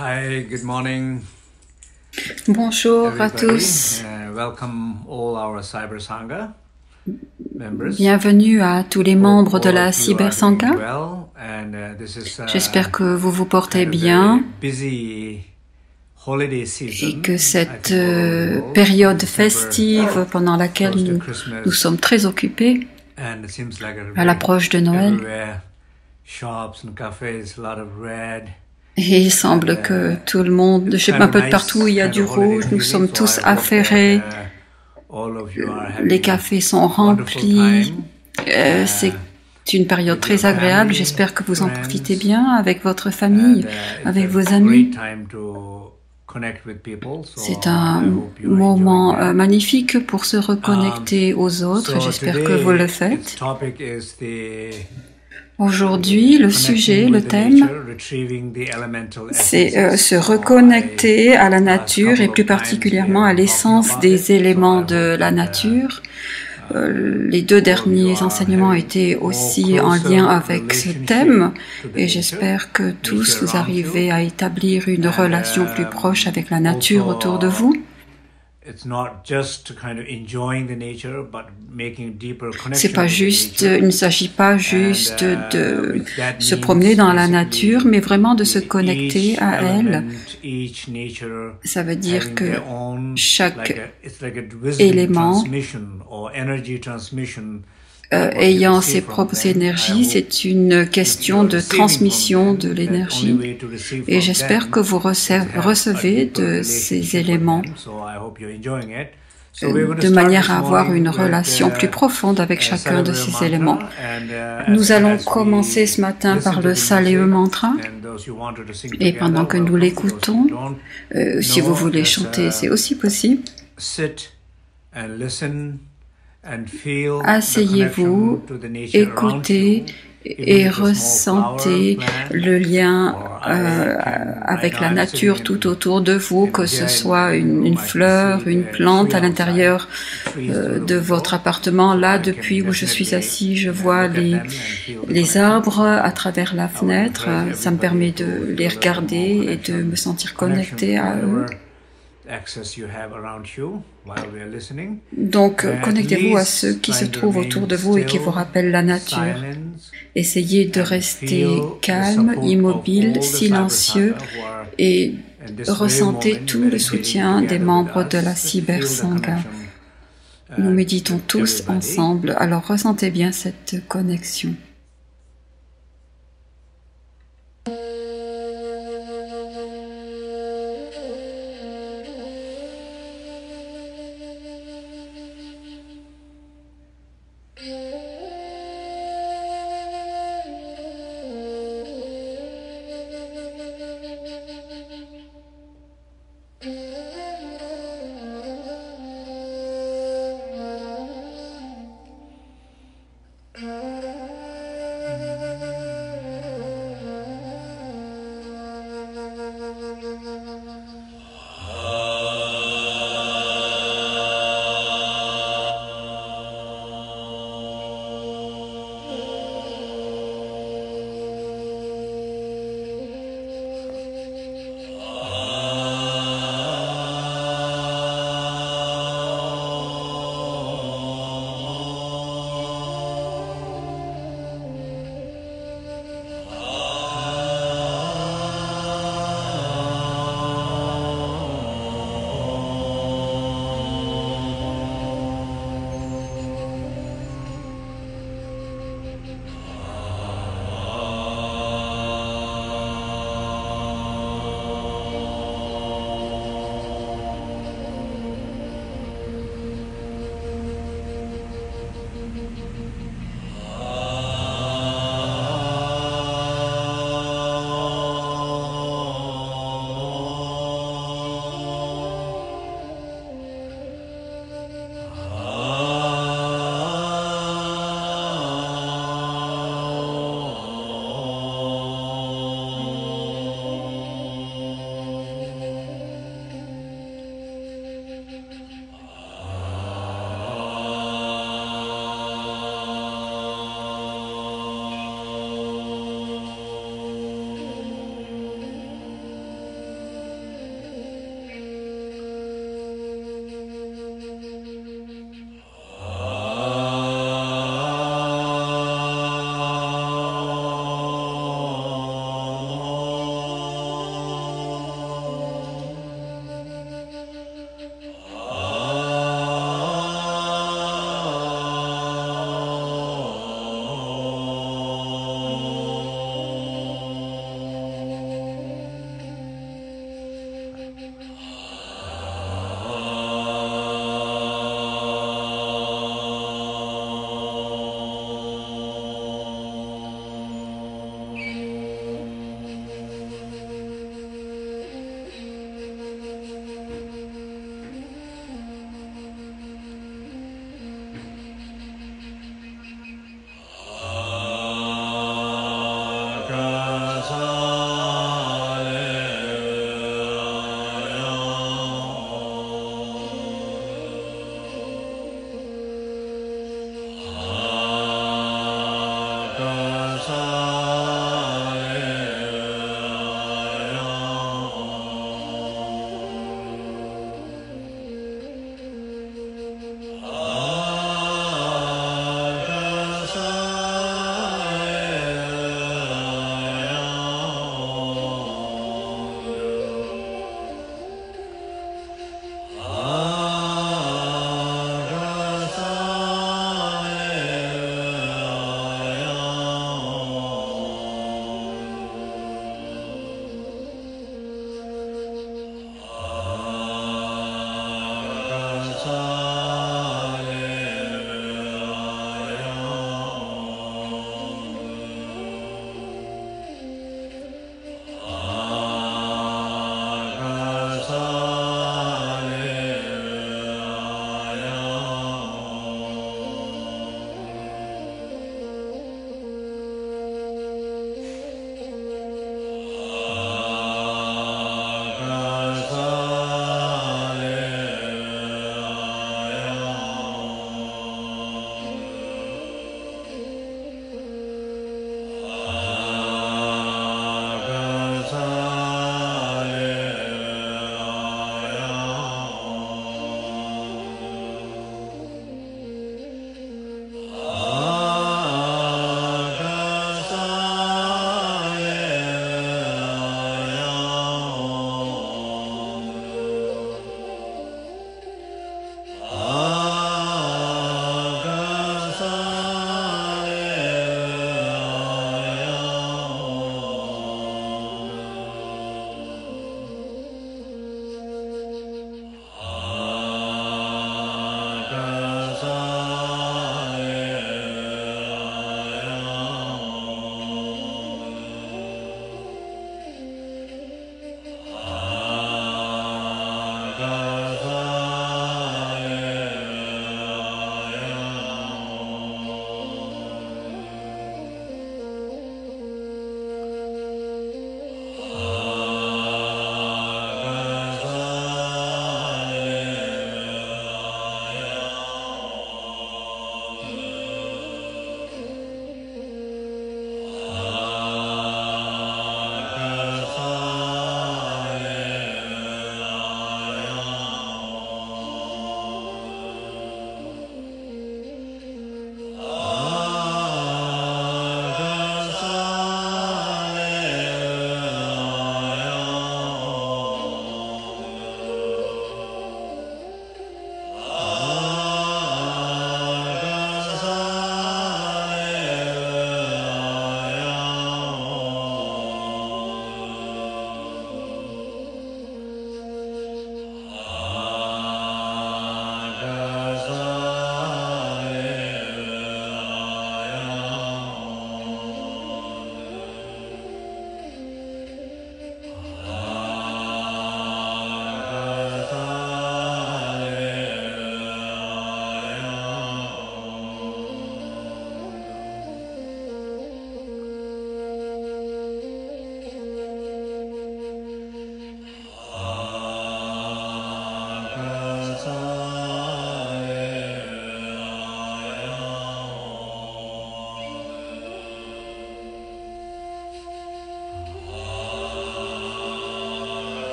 Hi, good morning, Bonjour à everybody. tous. Welcome all our Cyber Sangha members. Bienvenue à tous les Hope membres de all la of you are Cyber doing Sangha. well, and this is J'espère que vous vous portez kind of bien very busy holiday et season. que I cette think all over the world. période December, festive pendant laquelle close to nous Christmas, sommes très occupés and it seems like à l'approche de Noël. everywhere, shops and cafes, a lot of red. Et il semble que tout le monde, je sais pas, un peu de partout, il y a du rouge, nous sommes tous affairés, les cafés sont remplis, c'est une période très agréable, j'espère que vous en profitez bien avec votre famille, avec vos amis. C'est un moment magnifique pour se reconnecter aux autres, j'espère que vous le faites. Aujourd'hui, le sujet, le thème, c'est se reconnecter à la nature et plus particulièrement à l'essence des éléments de la nature. Les deux derniers enseignements étaient aussi en lien avec ce thème et j'espère que tous vous arrivez à établir une relation plus proche avec la nature autour de vous. C'est pas juste, il ne s'agit pas juste de se promener dans la nature, mais vraiment de se connecter à elle. Ça veut dire que chaque élément ayant ses propres énergies, c'est une question de transmission de l'énergie. Et j'espère que vous recevez de ces éléments de manière à avoir une relation plus profonde avec chacun de ces éléments. Nous allons commencer ce matin par le Salve Mantra. Et pendant que nous l'écoutons, si vous voulez chanter, c'est aussi possible. Asseyez-vous, écoutez et ressentez le lien avec la nature tout autour de vous, que ce soit une fleur, une plante à l'intérieur de votre appartement. Là, depuis où je suis assis, je vois les arbres à travers la fenêtre. Ça me permet de les regarder et de me sentir connecté à eux. Donc, connectez-vous à ceux qui se trouvent autour de vous et qui vous rappellent la nature. Essayez de rester calme, immobile, silencieux et ressentez tout le soutien des membres de la Cyber Sangha. Nous méditons tous ensemble, alors ressentez bien cette connexion.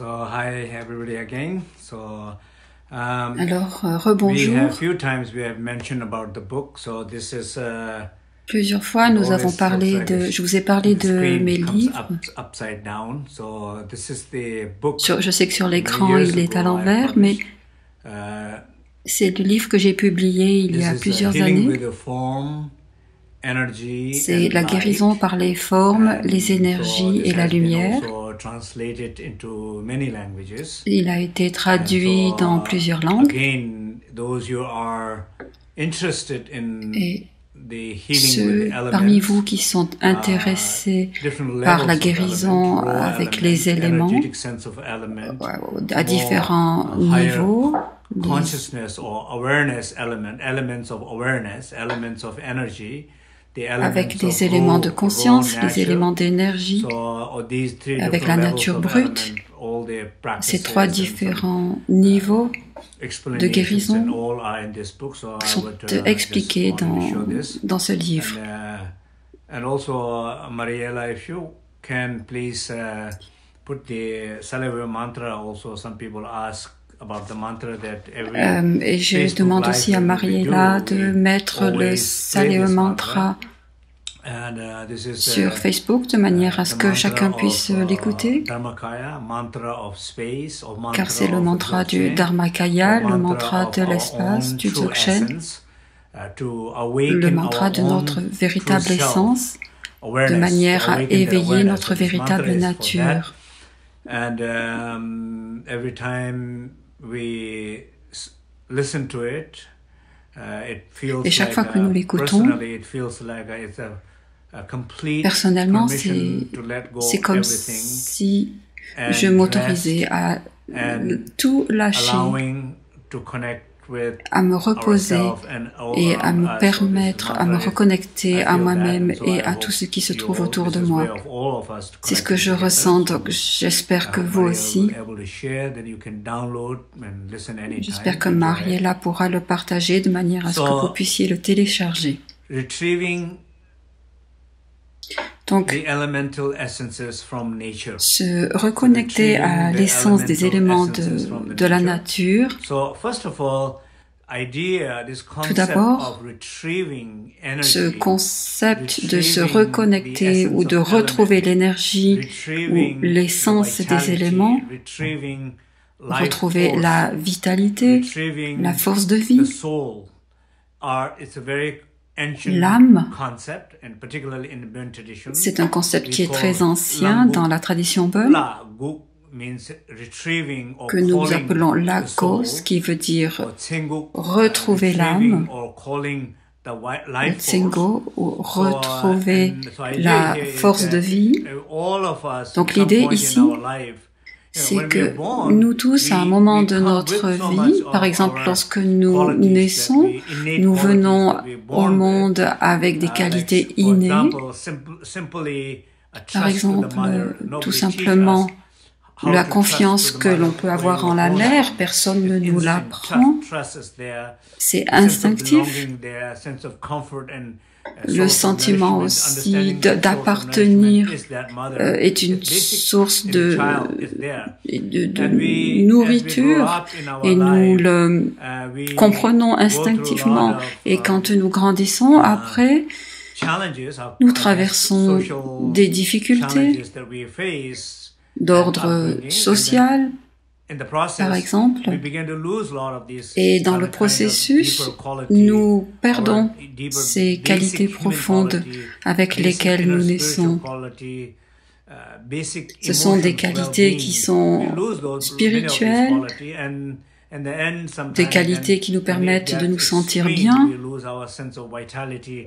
So hi everybody again. So Alors, we rebonjour. have few times we have mentioned about the book. So this is Plusieurs fois, nous avons parlé de, je vous ai parlé the de screen mes comes livres. upside down. So this is the book. Je sais que sur l'écran, years il est à ago I l'envers, mais published. c'est le livre que j'ai publié il y a This is plusieurs Healing années. with the Form, Energy C'est and la Light. guérison par les formes, And les so énergies this et la has been lumière. also translated into many languages. Il a été traduit And so, dans plusieurs langues. Again, those who are interested in Et the healing ceux with the elements, parmi vous qui sont intéressés different par levels la of guérison element, raw avec element, les éléments energetic sense of element, à différents higher niveaux, consciousness or awareness elements of awareness, elements of energy, the avec elements of des éléments de raw conscience, les nature. éléments d'énergie, So, these three avec la different nature levels of brute, element, all the ces practices trois and some différents niveaux explanations guérison and all are in this book, so I sont would, expliqués just wanted to show this. dans ce livre. And also, Mariella, if you can please put the Salve mantra also. Some people ask about the mantra that every Et je Facebook demande live aussi à that we Mariella do, de we mettre le always play Salve this mantra And this is sur Facebook de manière à ce que chacun puisse l'écouter, Dharmakaya, mantra of space, or mantra car c'est le of mantra du Dzogchen, Dharmakaya, or le mantra mantra de of our l'espace, own du true Dzogchen, essence, to le awaken mantra our de own notre véritable true self, essence, de awareness, manière to à awaken the éveiller awareness. notre So this mantra véritable is for nature. that. And every time we listen to it, it feels Et chaque like fois que nous l'écoutons, personally, it feels like it's a complete personnellement, permission to let go c'est of comme everything si and je m'autorisais à and tout lâcher, allowing to connect with à me reposer ourselves and all et à around me us. So permettre this à me mantra is- reconnecter I à feel moi-même that, so et I à hope tout ce qui se you trouve all- autour de this is moi. way of all of us to C'est ce connect que je together. ressens, donc j'espère que vous aussi. J'espère que Mariella pourra le partager de manière à ce que So- vous puissiez le télécharger. Retrieving Donc, the elemental essences from nature. se reconnecter à l'essence des éléments de la nature. So first of all, this Tout concept d'abord, of retrieving energy, ce concept de se reconnecter ou de retrouver l'énergie ou l'essence des éléments, retrouver la vitalité, la force de vie, l'âme. C'est un concept qui est très ancien dans la tradition Bön, que nous appelons Lagos, qui veut dire retrouver l'âme, Tsengo, ou retrouver la force de vie. Donc l'idée ici, c'est que nous tous, à un moment de notre vie, par exemple lorsque nous naissons, nous venons au monde avec des qualités innées. Par exemple, tout simplement, la confiance que l'on peut avoir en la mère, personne ne nous l'apprend. C'est instinctif. Le sentiment aussi d'appartenir est une source de nourriture et nous le comprenons instinctivement. Et quand nous grandissons, après, nous traversons des difficultés d'ordre social, par exemple, et dans le processus, nous perdons ces qualités profondes avec lesquelles nous naissons. Ce sont des qualités qui sont spirituelles, des qualités qui nous permettent de nous sentir bien,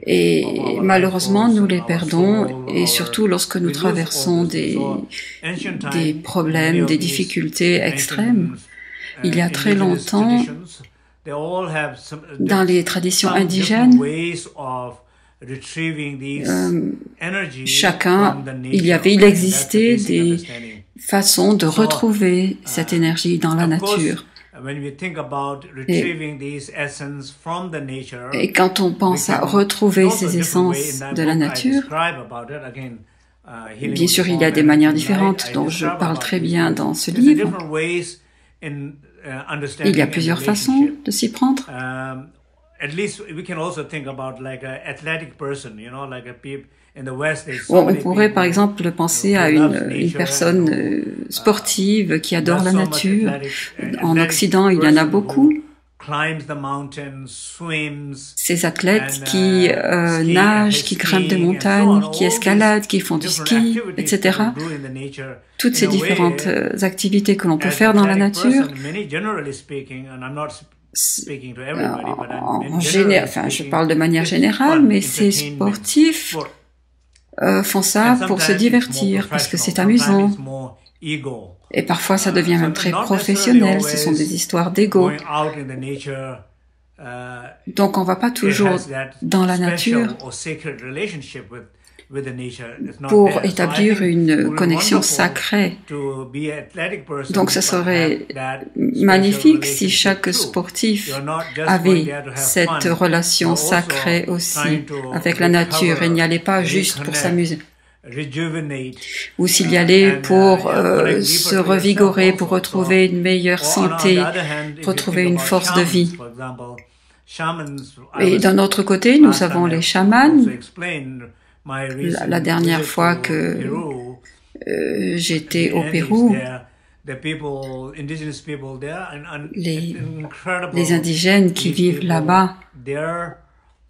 et malheureusement nous les perdons, et surtout lorsque nous traversons des problèmes, des difficultés extrêmes. Il y a très longtemps, dans les traditions indigènes, il existait des façons de retrouver cette énergie dans la nature. Et quand on pense à retrouver ces essences de la nature, Bien sûr, il y a des manières différentes dont je parle très bien dans ce livre. Il y a plusieurs façons de s'y prendre. On pourrait par exemple penser à une personne sportive qui adore la nature. En Occident, il y en a beaucoup. Ces athlètes qui nagent, qui grimpent des montagnes, qui escaladent, qui font du ski, etc. Toutes ces différentes activités que l'on peut faire dans la nature. Je parle de manière générale, mais ces sportifs font ça pour se divertir, parce que c'est amusant. Et parfois, ça devient même très professionnel. Ce sont des histoires d'ego. Donc, on ne va pas toujours dans la nature pour établir une connexion sacrée. Donc, ce serait magnifique si chaque sportif avait cette relation sacrée aussi avec la nature et n'y allait pas juste pour s'amuser. Ou s'il y allait pour se revigorer, pour retrouver une meilleure santé, retrouver une force de vie. Et d'un autre côté, nous avons les chamans. La dernière fois que j'étais au Pérou, les indigènes qui vivent là-bas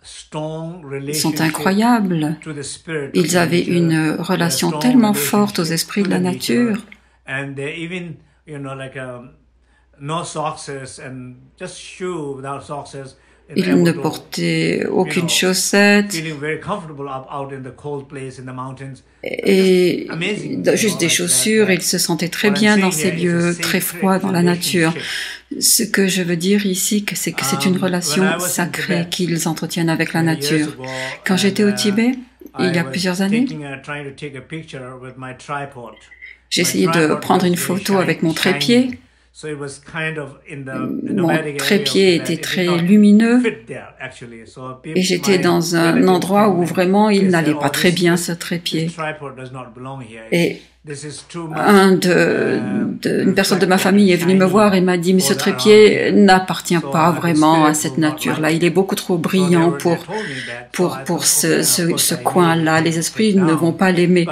sont incroyables. Ils avaient une relation tellement forte aux esprits de la nature. Ils ne portaient aucune chaussette et juste des chaussures. Ils se sentaient très bien dans ces lieux très froids dans la nature. Ce que je veux dire ici, c'est que c'est une relation sacrée qu'ils entretiennent avec la nature. Quand j'étais au Tibet, il y a plusieurs années, j'ai essayé de prendre une photo avec mon trépied. Mon trépied était très lumineux et j'étais dans un endroit où vraiment il n'allait pas très bien, ce trépied. Et une personne de ma famille est venue me voir et m'a dit « Mais ce trépied n'appartient pas vraiment à cette nature-là. Il est beaucoup trop brillant pour ce coin-là. Les esprits ne vont pas l'aimer. »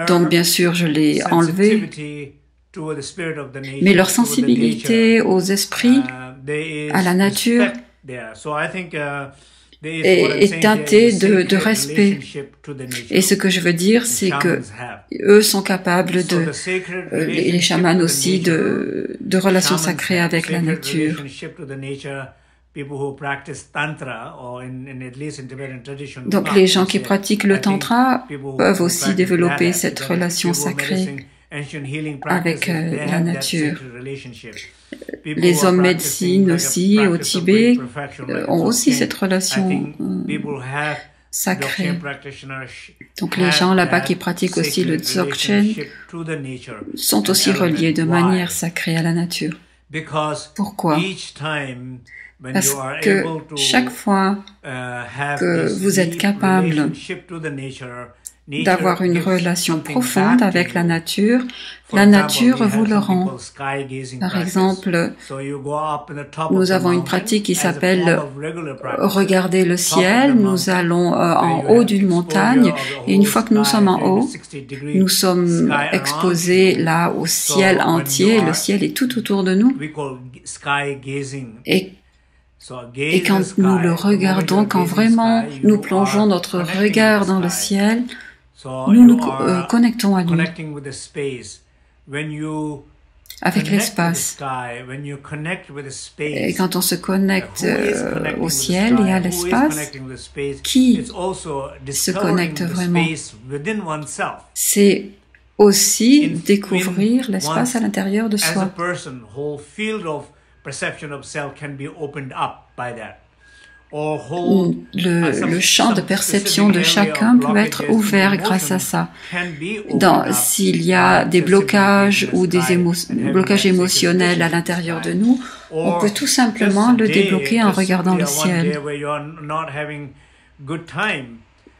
Donc bien sûr, je l'ai enlevé. Mais leur sensibilité aux esprits, à la nature, est teintée de respect. Et ce que je veux dire, c'est que eux sont capables les chamans aussi, de relations sacrées avec la nature. Donc les gens qui pratiquent le tantra peuvent aussi développer cette relation sacrée avec la nature. Les hommes médecine aussi au Tibet ont aussi cette relation sacrée. Donc les gens là-bas qui pratiquent aussi le Dzogchen sont aussi reliés de manière sacrée à la nature. Pourquoi? Parce que chaque fois que vous êtes capable d'avoir une relation profonde avec la nature vous le rend. Par exemple, nous avons une pratique qui s'appelle regarder le ciel. Nous allons en haut d'une montagne et une fois que nous sommes en haut, nous sommes exposés là au ciel entier. Le ciel est tout autour de nous. Et quand nous le regardons, quand vraiment nous plongeons notre regard dans le ciel, nous nous connectons à lui, avec l'espace. Et quand on se connecte au ciel et à l'espace, qui se connecte vraiment? C'est aussi découvrir l'espace à l'intérieur de soi. Le champ de perception de chacun peut être ouvert grâce à ça. S'il y a des blocages ou des blocages émotionnels à l'intérieur de nous, on peut tout simplement le débloquer en regardant le ciel.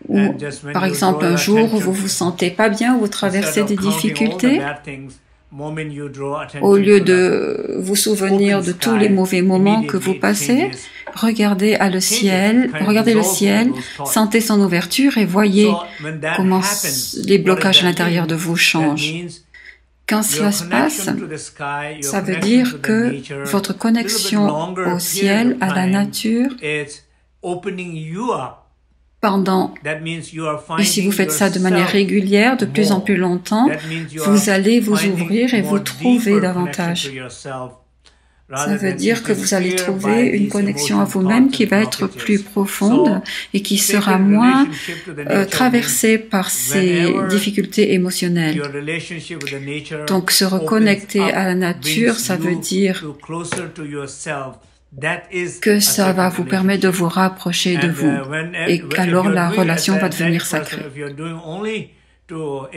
Ou, par exemple, un jour où vous vous sentez pas bien, où vous traversez des difficultés, au lieu de vous souvenir de tous les mauvais moments que vous passez, regardez le ciel, sentez son ouverture et voyez comment les blocages à l'intérieur de vous changent. Quand cela se passe, ça veut dire que votre connexion au ciel, à la nature, et si vous faites ça de manière régulière, de plus en plus longtemps, vous allez vous ouvrir et vous trouver davantage. Ça veut dire que vous allez trouver une connexion à vous-même qui va être plus profonde et qui sera moins traversée par ces difficultés émotionnelles. Donc, se reconnecter à la nature, ça veut dire que ça va vous permettre de vous rapprocher de vous et qu'alors la relation va devenir sacrée.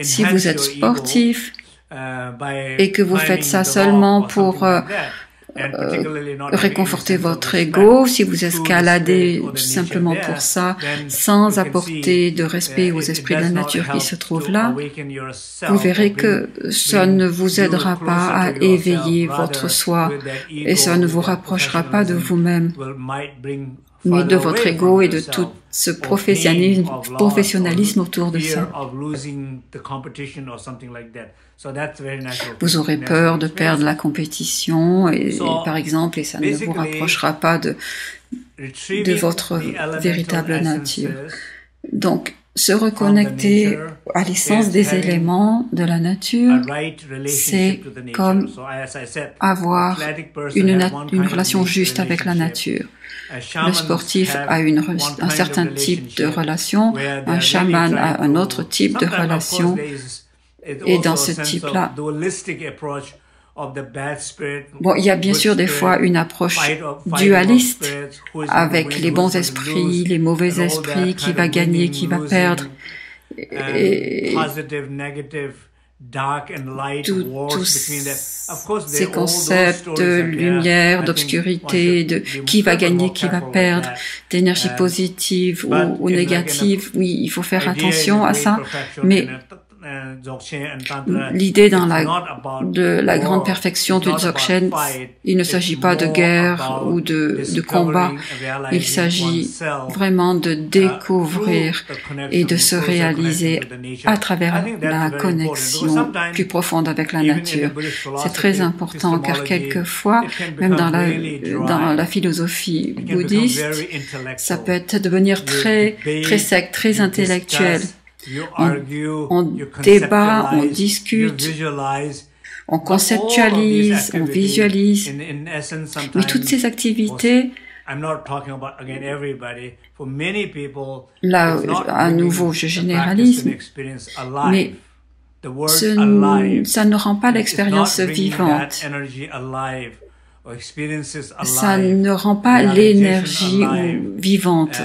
Si vous êtes sportif et que vous faites ça seulement pour réconforter votre ego, si vous escaladez simplement pour ça, sans apporter de respect aux esprits de la nature qui se trouvent là, vous verrez que ça ne vous aidera pas à éveiller votre soi et ça ne vous rapprochera pas de vous-même, mais de votre ego et de tout ce professionnalisme autour de ça. Vous aurez peur de perdre la compétition, par exemple, et ça ne vous rapprochera pas de votre véritable nature. Donc, se reconnecter à l'essence des éléments de la nature, c'est comme avoir une relation juste avec la nature. Le sportif a un certain type de relation, un chaman a un autre type de relation, et dans ce type-là, bon, il y a bien sûr des fois une approche dualiste avec les bons esprits, les mauvais esprits, qui va gagner, qui va perdre. Et tous ces concepts de lumière, d'obscurité, de qui va gagner, qui va perdre, d'énergie positive ou négative, oui, il faut faire attention à ça, mais l'idée de la grande perfection du Dzogchen, il ne s'agit pas de guerre ou de combat, il s'agit vraiment de découvrir et de se réaliser à travers la connexion plus profonde avec la nature. C'est très important car quelquefois, même dans la philosophie bouddhiste, ça peut devenir très sec, très intellectuel. On débat, on discute, on conceptualise, on visualise. Mais toutes ces activités, là, à nouveau, je généralise, mais ça ne rend pas l'expérience vivante. Ça ne rend pas l'énergie vivante.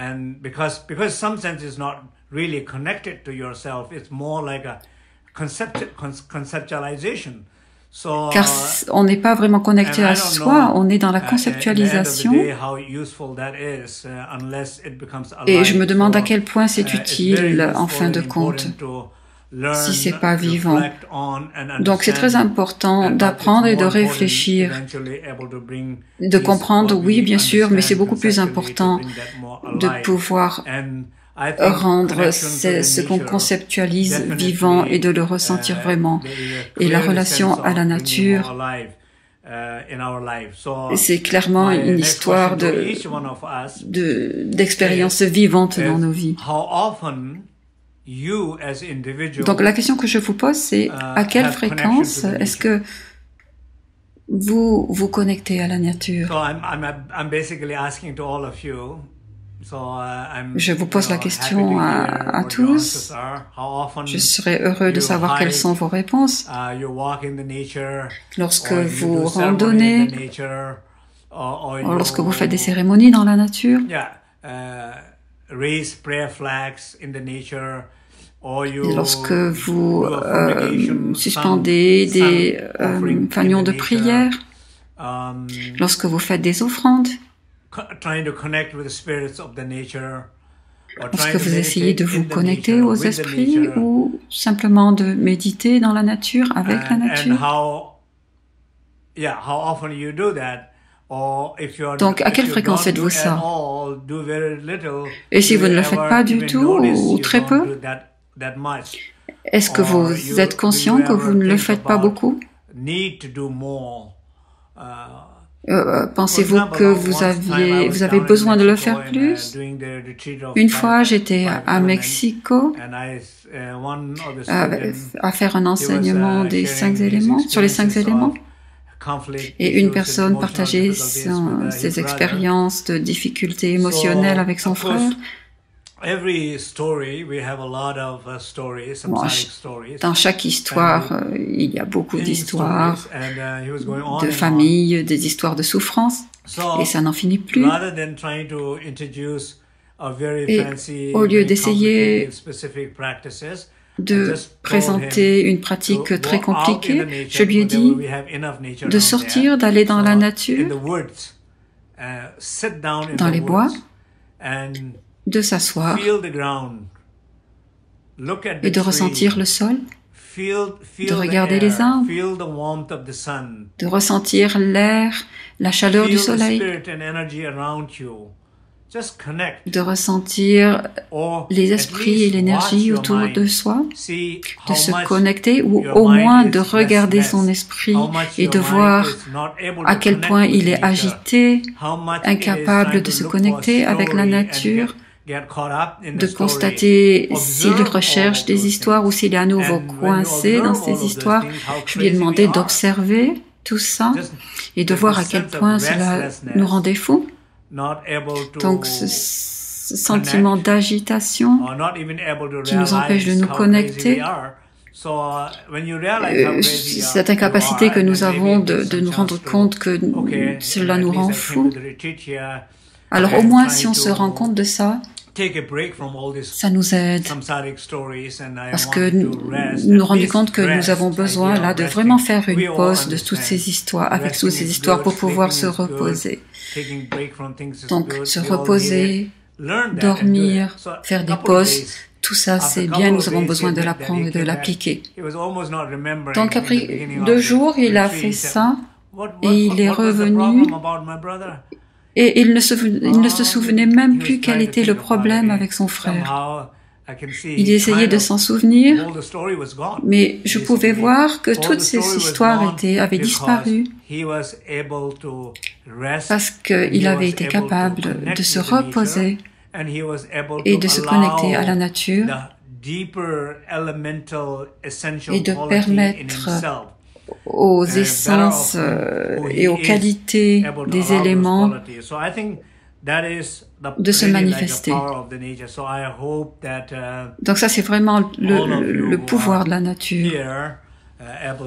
And because some sense is not really connected to yourself, it's more like a conceptualization. Car on n'est pas vraiment connecté à soi, on est dans la conceptualisation. Et je me demande à quel point c'est utile en fin de compte, si c'est pas vivant. Donc c'est très important d'apprendre et de réfléchir, de comprendre, oui bien sûr, mais c'est beaucoup plus important de pouvoir rendre ce qu'on conceptualise vivant et de le ressentir vraiment. Et la relation à la nature, c'est clairement une histoire d'expérience vivante dans nos vies. Donc la question que je vous pose, c'est à quelle fréquence est-ce que vous vous connectez à la nature? Je vous pose la question à tous. Je serais heureux de savoir quelles sont vos réponses. Lorsque vous randonnez, lorsque vous faites des cérémonies dans la nature, et lorsque vous suspendez des fanions de prière, lorsque vous faites des offrandes, Est-ce que vous essayez de vous connecter aux esprits ou simplement de méditer dans la nature, avec la nature? Donc, à quelle fréquence faites-vous ça? Et si vous ne le faites pas du tout ou très peu, est-ce que vous êtes conscient que vous ne le faites pas beaucoup? Pensez-vous que vous avez besoin de le faire plus? Une fois, j'étais à Mexico à faire un enseignement des 5 éléments, sur les 5 éléments. Et une personne partageait ses expériences de difficultés émotionnelles avec son frère. Dans chaque histoire, il y a beaucoup d'histoires de famille, des histoires de souffrance, et ça n'en finit plus. Et au lieu d'essayer de présenter une pratique très compliquée, je lui ai dit de sortir, d'aller dans la nature, dans les bois, de s'asseoir et de ressentir le sol, de regarder les arbres, de ressentir l'air, la chaleur du soleil, de ressentir les esprits et l'énergie autour de soi, de se connecter ou au moins de regarder son esprit et de voir à quel point il est agité, incapable de se connecter avec la nature, de constater s'il recherche des histoires ou s'il est à nouveau coincé dans ces histoires. Je lui ai demandé d'observer tout ça et de voir à quel point cela nous rendait fous. Donc ce sentiment d'agitation qui nous empêche de nous connecter, cette incapacité que nous avons de nous rendre compte que cela nous rend fous. Alors au moins si on se rend compte de ça, ça nous aide, parce que nous rendons compte que nous avons besoin là de vraiment faire une pause de toutes ces histoires, avec toutes ces histoires pour pouvoir se reposer. Donc se reposer, dormir, faire des pauses, tout ça c'est bien, nous avons besoin de l'apprendre et de l'appliquer. Donc après 2 jours, il a fait ça et il est revenu. Et il ne se souvenait même plus quel était le problème avec son frère. Il essayait de s'en souvenir, mais je pouvais voir que toutes ces histoires avaient disparu parce qu'il avait été capable de se reposer et de se connecter à la nature et de permettre aux essences et aux qualités des éléments de se manifester. Donc ça, c'est vraiment le pouvoir de la nature.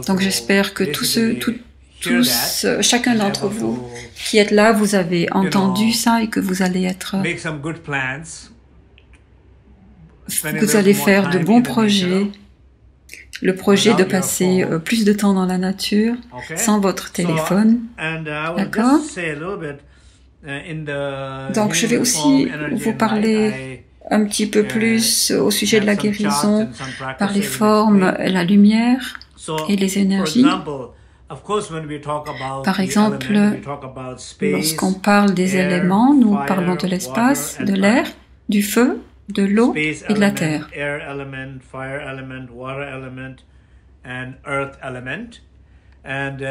Donc j'espère que chacun d'entre vous qui êtes là, vous avez entendu ça et que vous allez faire de bons projets. Le projet de passer plus de temps dans la nature, sans votre téléphone. D'accord? Donc, je vais aussi vous parler un petit peu plus au sujet de la guérison par les formes, la lumière et les énergies. Par exemple, lorsqu'on parle des éléments, nous parlons de l'espace, de l'air, du feu, de l'eau et de la terre. And earth element, and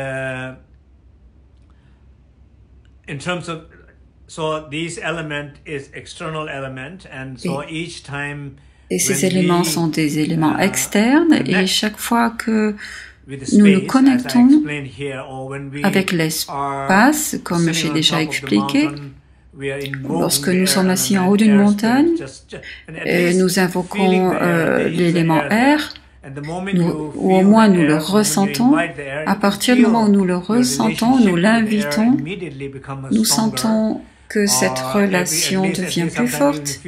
in terms of, so these element is external element, and so each time. Et ces éléments sont des éléments externes, et chaque fois que nous nous connectons avec l'espace, comme j'ai déjà expliqué, lorsque nous sommes assis en haut d'une montagne, nous invoquons l'élément air, ou au moins nous le ressentons. À partir du moment où nous le ressentons, nous l'invitons, nous sentons que cette relation devient plus forte.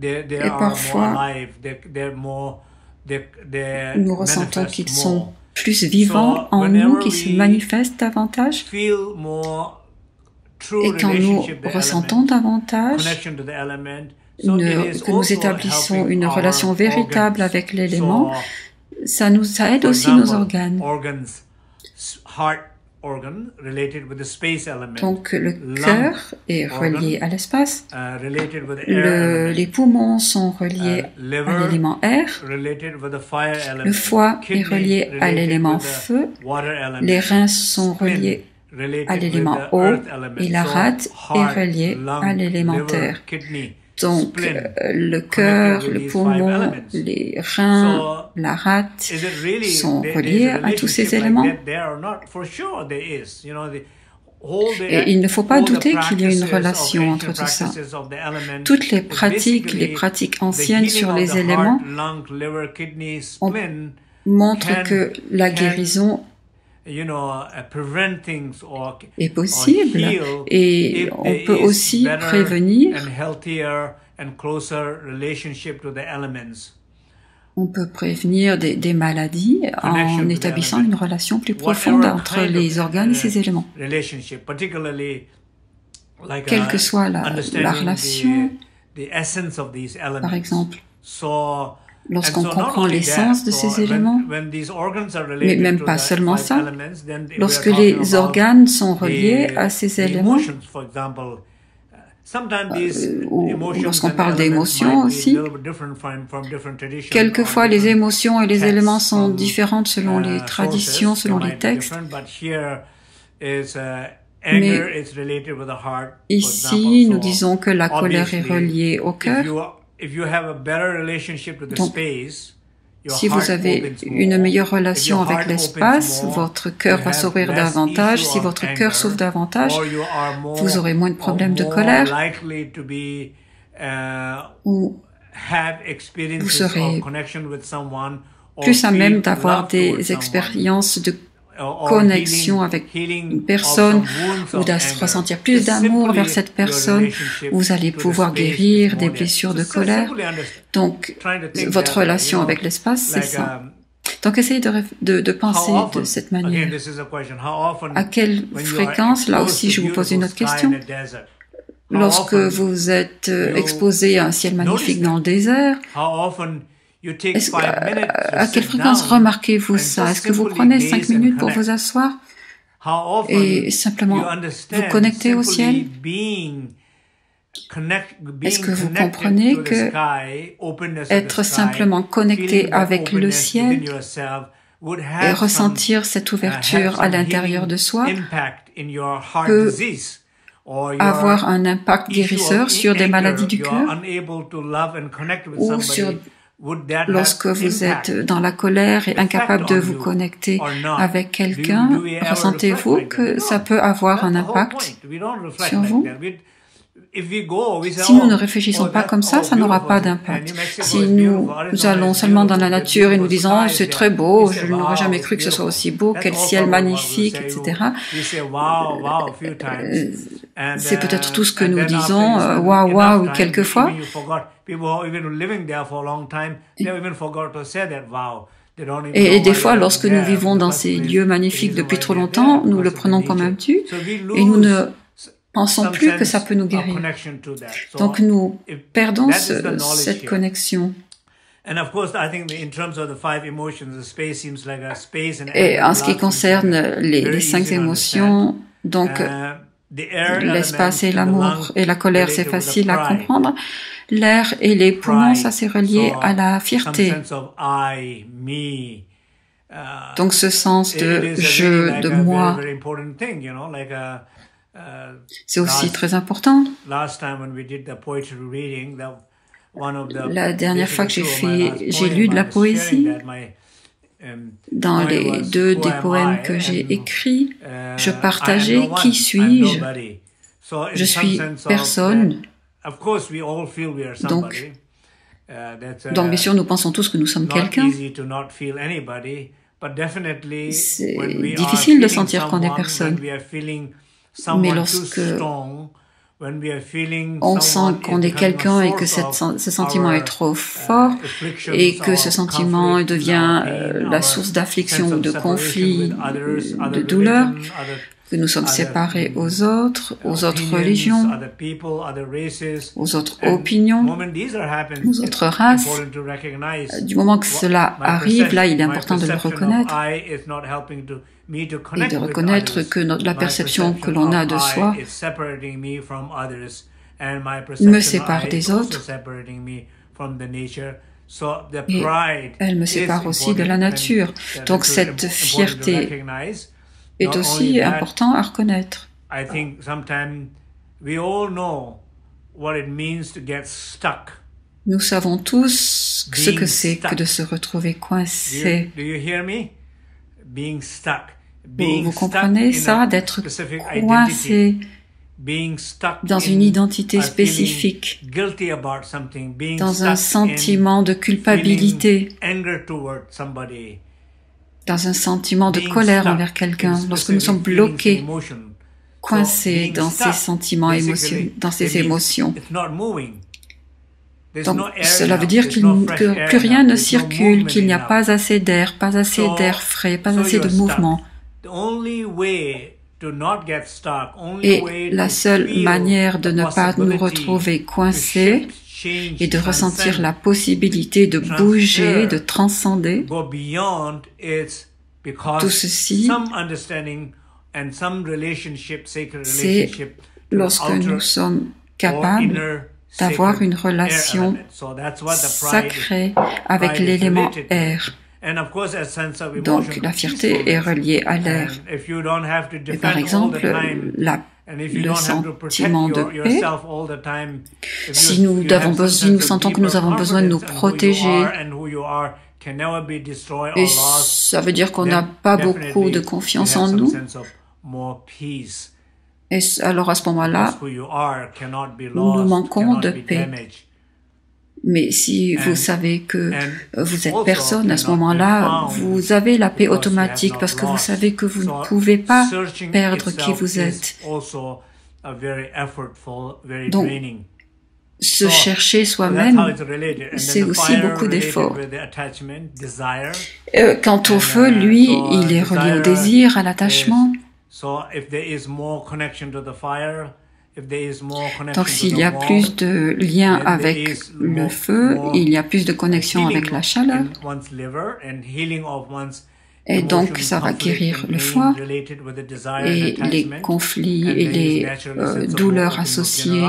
Et parfois, nous ressentons qu'ils sont plus vivants en nous, qu'ils se manifestent davantage. Et quand nous ressentons davantage, que nous établissons une relation véritable avec l'élément, ça aide aussi nos organes. Donc le cœur est relié à l'espace, les poumons sont reliés à l'élément air, le foie est relié à l'élément feu, les reins sont reliés à l'élément eau et la rate est reliée à l'élément terre. Donc, le cœur, le poumon, les reins, la rate sont reliés à tous ces éléments. Et il ne faut pas douter qu'il y ait une relation entre tout ça. Toutes les pratiques anciennes sur les éléments montrent que la guérison est possible et on peut aussi prévenir. On peut prévenir des maladies en établissant une relation plus profonde entre les organes et ces éléments. Quelle que soit la relation, par exemple, lorsqu'on comprend l'essence de ces éléments, mais même pas seulement ça, lorsque les organes sont reliés à ces éléments, ou lorsqu'on parle d'émotions aussi, quelquefois les émotions et les éléments sont différentes selon les traditions, selon les textes. Mais ici, nous disons que la colère est reliée au cœur. Donc, si vous avez une meilleure relation avec l'espace, votre cœur va s'ouvrir davantage. Si votre cœur s'ouvre davantage, vous aurez moins de problèmes de colère. Ou vous serez plus à même d'avoir des expériences de connexion avec une personne ou de ressentir plus d'amour vers cette personne, vous allez pouvoir guérir des blessures de colère. Donc, votre relation avec l'espace, c'est ça. Donc, essayez de penser de cette manière. À quelle fréquence, là aussi, je vous pose une autre question. Lorsque vous êtes exposé à un ciel magnifique dans le désert, à quelle fréquence remarquez-vous ça? Est-ce que vous prenez 5 minutes pour vous asseoir et simplement vous connecter au ciel? Est-ce que vous comprenez que être simplement connecté avec le ciel et ressentir cette ouverture à l'intérieur de soi peut avoir un impact guérisseur sur des maladies du cœur ou sur lorsque vous êtes dans la colère et incapable de vous connecter avec quelqu'un, ressentez-vous que ça peut avoir un impact sur vous? Si nous ne réfléchissons pas comme ça n'aura pas d'impact. Si nous allons seulement dans la nature et nous disons « c'est très beau, je n'aurais jamais cru que ce soit aussi beau, quel ciel magnifique, etc. » C'est peut-être tout ce que nous disons « waouh, waouh » quelquefois. Et des fois, lorsque nous vivons dans ces lieux magnifiques depuis trop longtemps, nous le prenons comme un tu et nous ne pensons plus que ça peut nous guérir. Donc nous perdons cette connexion. Et en ce qui concerne les 5 émotions, donc l'espace et l'amour et la colère, c'est facile à comprendre. L'air et les poumons, ça c'est relié à la fierté. Donc ce sens de je, de moi, c'est aussi très important. La dernière fois que j'ai lu de la poésie, dans les 2 des poèmes que j'ai écrits, je partageais qui suis-je. Je suis personne. Donc bien sûr, nous pensons tous que nous sommes quelqu'un. C'est difficile de sentir qu'on est personne. Mais lorsque on sent qu'on est quelqu'un et que ce sentiment est trop fort et que ce sentiment devient la source d'affliction ou de conflit, de douleur, que nous sommes séparés aux autres religions, aux autres opinions, aux autres races. Du moment que cela arrive, là, il est important de le reconnaître et de reconnaître que la perception que l'on a de soi me sépare des autres et elle me sépare aussi de la nature. Donc cette fierté est aussi important à reconnaître. Nous savons tous ce que c'est que de se retrouver coincé. Vous comprenez ça, d'être coincé dans une identité spécifique, dans un sentiment de culpabilité, dans un sentiment de colère envers quelqu'un, lorsque nous sommes bloqués, coincés dans ces sentiments dans ces émotions. Donc, cela veut dire que plus rien ne circule, qu'il n'y a pas assez d'air frais, pas assez de mouvement. Et la seule manière de ne pas nous retrouver coincés et de ressentir la possibilité de bouger, de transcender tout ceci, c'est lorsque nous sommes capables d'avoir une relation sacrée avec l'élément air. Donc la fierté est reliée à l'air. Et par exemple, le sentiment de paix, si nous sentons que nous avons besoin de nous protéger, et ça veut dire qu'on n'a pas beaucoup de confiance en nous, et alors à ce moment-là, nous manquons de paix. Mais si vous savez que vous êtes personne, à ce moment-là, vous avez la paix automatique parce que vous savez que vous ne pouvez pas perdre qui vous êtes. Donc, se chercher soi-même, c'est aussi beaucoup d'efforts. Quant au feu, lui, il est relié au désir, à l'attachement. Donc s'il y a plus de lien avec le feu, il y a plus de connexion avec la chaleur. Et donc ça va guérir le foie et les conflits et les douleurs associées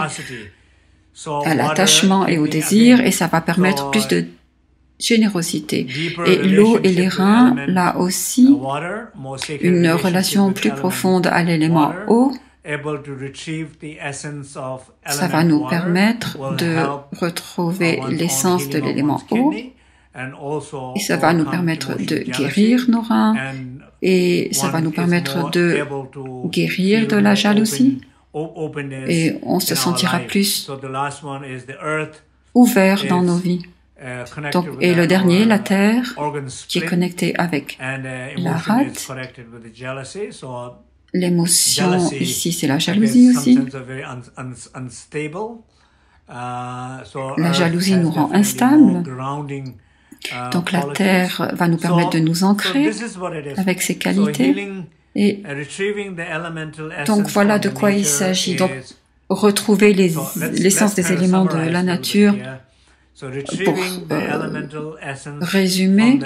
à l'attachement et au désir, et ça va permettre plus de générosité. Et l'eau et les reins, là aussi, une relation plus profonde à l'élément eau, ça va nous permettre de retrouver l'essence de l'élément eau, et ça va nous permettre de guérir nos reins, et ça va nous permettre de guérir de la jalousie, et on se sentira plus ouvert dans nos vies. Donc, et le dernier, la terre, qui est connectée avec la rate. L'émotion ici, c'est la jalousie aussi. La jalousie nous rend instables. Donc la terre va nous permettre de nous ancrer avec ses qualités. Et donc voilà de quoi il s'agit. Donc retrouver l'essence des éléments de la nature. Pour résumer,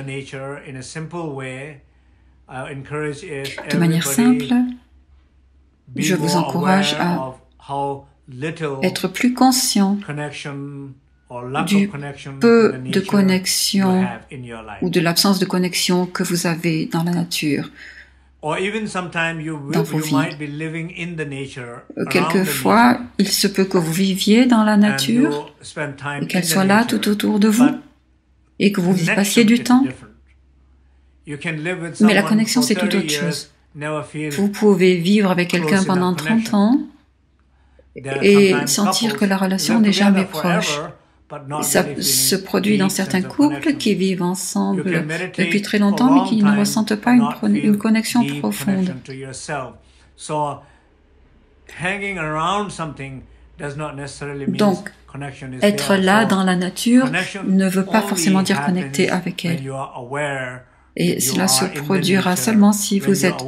de manière simple, je vous encourage à être plus conscient du peu de connexion ou de l'absence de connexion que vous avez dans la nature, dans vos vies. Quelquefois, il se peut que vous viviez dans la nature et qu'elle soit là tout autour de vous et que vous y passiez du temps. Mais la connexion, c'est tout autre chose. Vous pouvez vivre avec quelqu'un pendant 30 ans et sentir que la relation n'est jamais proche. Ça se produit dans certains couples qui vivent ensemble depuis très longtemps mais qui ne ressentent pas une connexion profonde. Donc, être là dans la nature ne veut pas forcément dire connecter avec elle. Et cela se produira seulement si vous êtes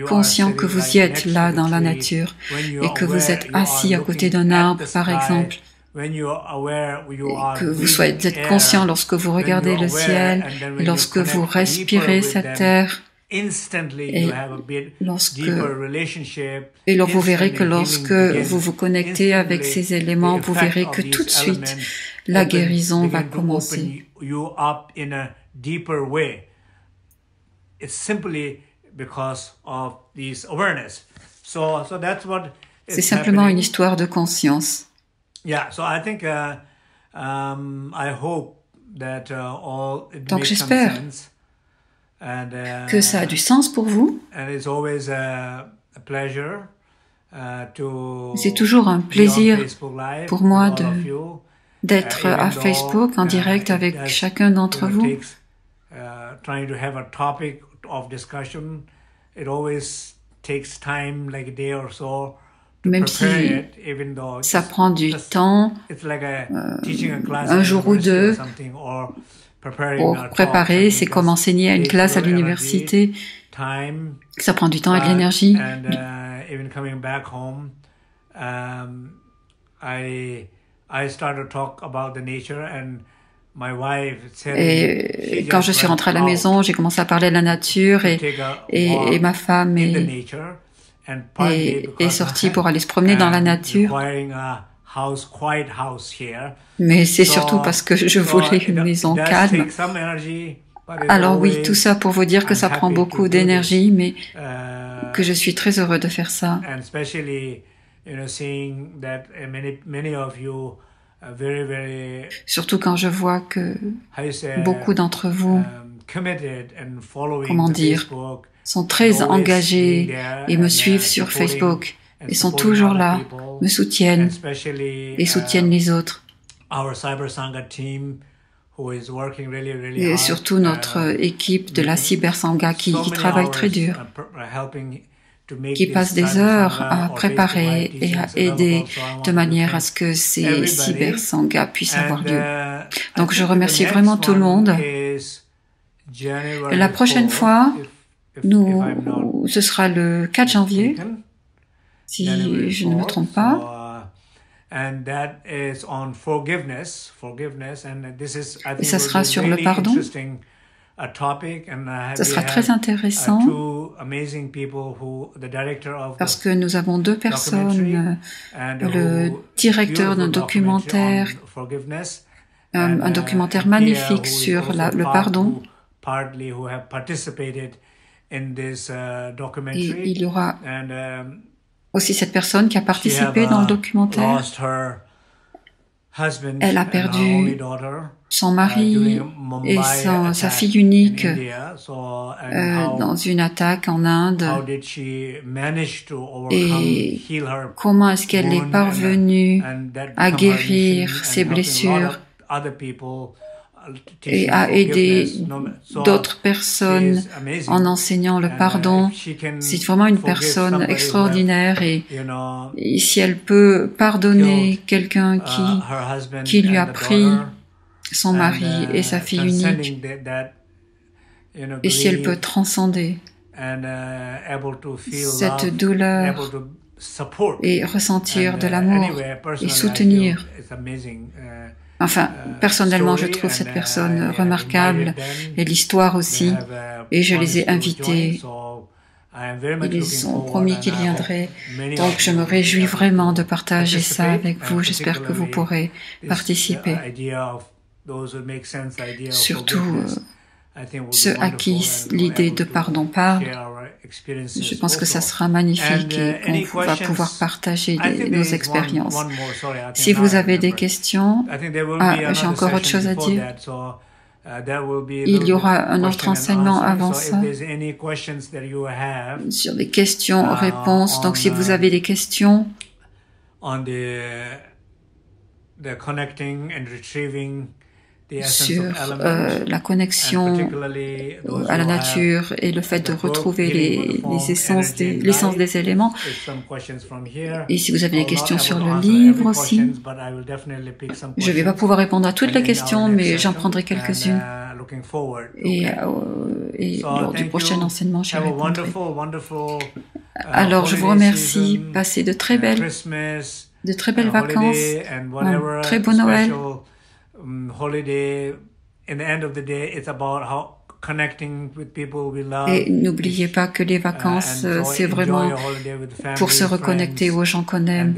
conscient que vous y êtes là dans la nature et que vous êtes assis à côté d'un arbre, par exemple, et que vous êtes conscient lorsque vous regardez le ciel et lorsque vous respirez cette air. Et vous verrez que lorsque vous vous connectez avec ces éléments, vous verrez que tout de suite, la guérison va commencer. C'est simplement une histoire de conscience. Donc j'espère que ça a du sens pour vous. C'est toujours un plaisir pour moi d'être à Facebook en direct avec chacun d'entre vous. Même si ça prend du temps, un jour ou deux, pour préparer, c'est comme enseigner à une classe à l'université. Ça prend du temps et de l'énergie. Et quand je suis rentrée à la maison, j'ai commencé à parler de la nature et ma femme est sortie pour aller se promener dans la nature. Mais c'est surtout parce que je voulais une maison calme. Alors oui, tout ça pour vous dire que ça prend beaucoup d'énergie, mais que je suis très heureux de faire ça. Surtout quand je vois que beaucoup d'entre vous, comment dire, sont très engagés et me suivent sur Facebook et sont toujours là, me soutiennent et soutiennent les autres. Et surtout notre équipe de la Cyber Sangha qui travaille très dur, qui passe des heures à préparer et à aider de manière à ce que ces Cyber Sangha puissent avoir lieu. Donc je remercie vraiment tout le monde. La prochaine fois, ce sera le 4 janvier, si je ne me trompe pas. Et ça sera sur le pardon. Ce sera très intéressant parce que nous avons deux personnes, le directeur d'un documentaire, un documentaire magnifique sur le pardon. Et il y aura aussi cette personne qui a participé dans le documentaire. Elle a perdu son mari et sa fille unique dans une attaque en Inde. Et comment est-ce qu'elle est parvenue à guérir ses blessures et à aider d'autres personnes en enseignant le pardon. C'est vraiment une personne extraordinaire et si elle peut pardonner quelqu'un qui lui a pris son mari et sa fille unique, et si elle peut transcender cette douleur et ressentir de l'amour et soutenir. Enfin, personnellement, je trouve cette personne remarquable et l'histoire aussi, et je les ai invités. Ils ont promis qu'ils viendraient, donc je me réjouis vraiment de partager ça avec vous. J'espère que vous pourrez participer. Surtout ceux à qui l'idée de pardon parle. Je pense que ça sera magnifique et qu'on va pouvoir partager nos expériences. Si vous avez des questions, j'ai encore autre chose à dire. Il y aura un autre enseignement avant ça sur des questions-réponses. Donc si vous avez des questions sur la connexion à la nature et le fait de retrouver l'essence des éléments. Et si vous avez des questions sur le livre aussi, je ne vais pas pouvoir répondre à toutes les questions, mais j'en prendrai quelques-unes. Et et lors du prochain enseignement, je répondrai. Alors, je vous remercie. Passez de très belles vacances, un très beau Noël. Et n'oubliez pas que les vacances, c'est vraiment pour se reconnecter aux gens qu'on aime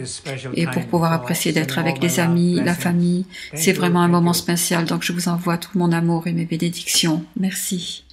et pour pouvoir apprécier d'être avec les amis, la famille. C'est vraiment un moment spécial, donc je vous envoie tout mon amour et mes bénédictions. Merci.